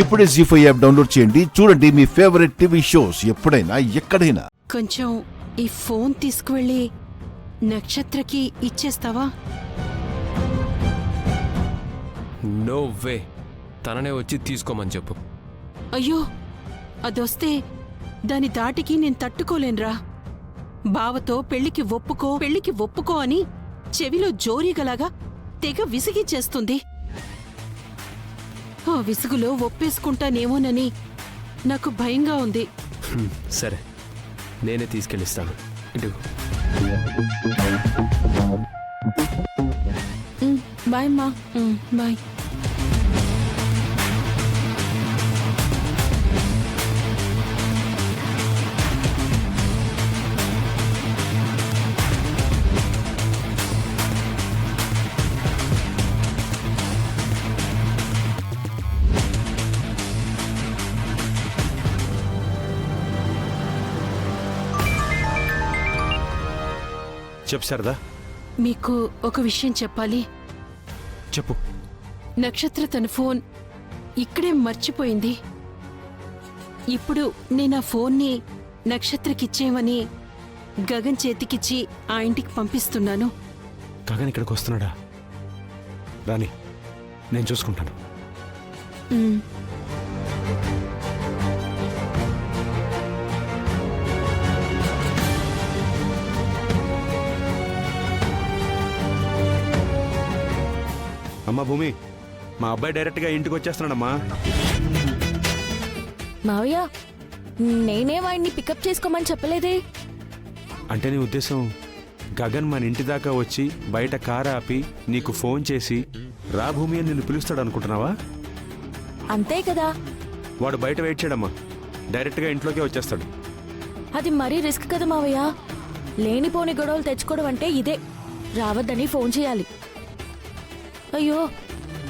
ఇప్పుడే జీ5 app download చేయండి. చూడండి మీ ఫేవరెట్ టీవీ షోస్ ఎప్పుడైనా ఎక్కడైనా. కొంచెం ఈ ఫోన్ తీసుకువెళ్ళి నక్షత్రకి ఇచ్చేస్తావా? నో వే, తననే వచ్చి తీసుకోమని చెప్పు. అయ్యో, అదొస్తే దాని దాటికి నేను తట్టుకోలేనురా. బావతో పెళ్లికి ఒప్పుకో అని చెవిలో జోరీగలాగా తెగ విసిగిచ్చేస్తుంది. ఆ విసుగులో ఒప్పేసుకుంటానేమోనని నాకు భయంగా ఉంది. సరే, నేనే తీసుకెళ్ళిస్తాను. ఇటు బాయ్ అమ్మా. బాయ్. చెప్పు శారదా. మీకు ఒక విషయం చెప్పాలి. చెప్పు. నక్షత్ర తన ఫోన్ ఇక్కడే మర్చిపోయింది. ఇప్పుడు నేను ఆ ఫోన్ని నక్షత్రకిచ్చేయమని గగన్ చేతికిచ్చి ఆ ఇంటికి పంపిస్తున్నాను. గగన్ ఇక్కడికి వస్తున్నాడా? రాని, నేను చూసుకుంటాను. అమ్మా భూమి, మా అబ్బాయి డైరెక్ట్గా ఇంటికి వచ్చేస్తున్నాడమ్మా. మావయ్య, నేనే వాడిని పికప్ చేసుకోమని చెప్పలేదే. అంటే నీ ఉద్దేశం గగన్ మన ఇంటి దాకా వచ్చి బయట కారు ఆపి నీకు ఫోన్ చేసి రా భూమి అని నిన్ను పిలుస్తాడు అనుకుంటున్నావా? అంతే కదా. వాడు బయట వెయిట్ చేయడమ్మా, డైరెక్ట్గా ఇంట్లోకే వచ్చేస్తాడు. అది మరీ రిస్క్ కదా మావయ్య. లేనిపోని గొడవలు తెచ్చుకోవడం అంటే ఇదే. రావద్దని ఫోన్ చేయాలి. అయ్యో,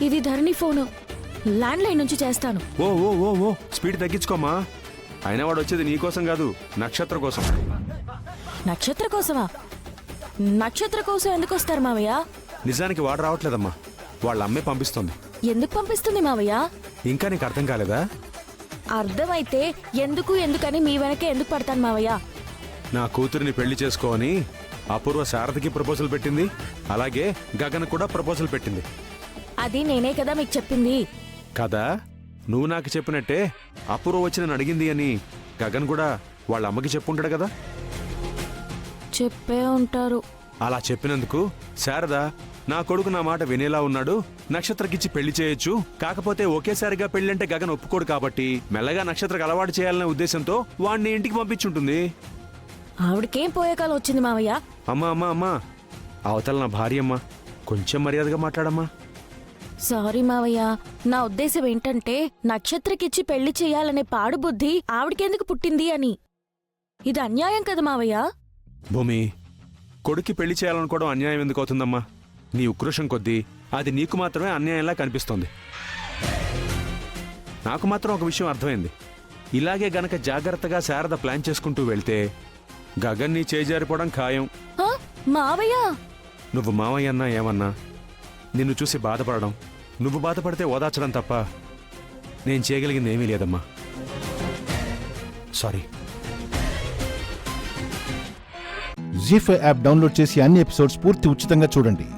ఇది ధరణి ఫోను. ల్యాండ్ లైన్ నుంచి చేస్తాను. ఓ ఓ ఓ ఓ స్పీడ్ తగ్గించుకోమా. అయినా వాడు వచ్చేది నీకోసం కాదు, నక్షత్ర కోసం. నక్షత్ర కోసమా? నక్షత్ర కోసం ఎందుకు వస్తారు మావయ్య? నిజానికి వాడు రావట్లేదమ్మా, వాళ్ళ అమ్మే పంపిస్తుంది. ఎందుకు పంపిస్తుంది మావయ్య? ఇంకా నీకు అర్థం కాలేదా? అర్థమైతే ఎందుకని మీ వెనకే ఎందుకు పడతాను మావయ్య? నా కూతురిని పెళ్లి చేసుకోని అపూర్వ శారదకి ప్రపోజల్ పెట్టింది, అలాగే గగన్ కూడా ప్రపోజల్ పెట్టింది. అది నేనే కదా మీకు చెప్పింది. కదా, నువ్వు నాకు చెప్పినట్టే అపూర్వ వచ్చి నన్ను అడిగింది అని గగన్ కూడా వాళ్ళ అమ్మకి చెప్పుంటాడు కదా. చెప్పే ఉంటారు. అలా చెప్పినందుకు శారద, నా కొడుకు నా మాట వినేలా ఉన్నాడు, నక్షత్రకిచ్చి పెళ్లి చేయొచ్చు, కాకపోతే ఒకేసారిగా పెళ్లంటే గగన్ ఒప్పుకోడు కాబట్టి మెల్లగా నక్షత్రకు అలవాటు చేయాలనే ఉద్దేశంతో వాణ్ణి ఇంటికి పంపించుంటుంది. ఆవిడకేం పోయే కాలం వచ్చింది మావయ్య? అమ్మా అమ్మా అమ్మా, అవతల నా భార్య అమ్మా, కొంచెం మర్యాదగా మాట్లాడమ్మా. సారీ మావయ్య, నా ఉద్దేశం ఏంటంటే నక్షత్రకిచ్చి పెళ్లి చేయాలనే పాడుబుద్ధి ఆవిడకెందుకు పుట్టింది అని. ఇది అన్యాయం కదా మావయ్య? భూమి, కొడుక్కి పెళ్లి చేయాలనుకోవడం అన్యాయం ఎందుకు అవుతుందమ్మా? నీ ఉక్రోషం కొద్దీ అది నీకు మాత్రమే అన్యాయంలా కనిపిస్తోంది. నాకు మాత్రం ఒక విషయం అర్థమైంది. ఇలాగే గనక జాగ్రత్తగా శారద ప్లాన్ చేసుకుంటూ వెళ్తే గగన్ నీ చేజారిపోవడం ఖాయం. మావయ్య, నువ్వు మావయ్య అన్నా ఏమన్నా నిన్ను చూసి బాధపడడం, నువ్వు బాధపడితే ఓదార్చడం తప్ప నేను చేయగలిగింది ఏమీ లేదమ్మా. సారీ. జీ5 యాప్ డౌన్లోడ్ చేసి అన్ని ఎపిసోడ్స్ పూర్తి ఉచితంగా చూడండి.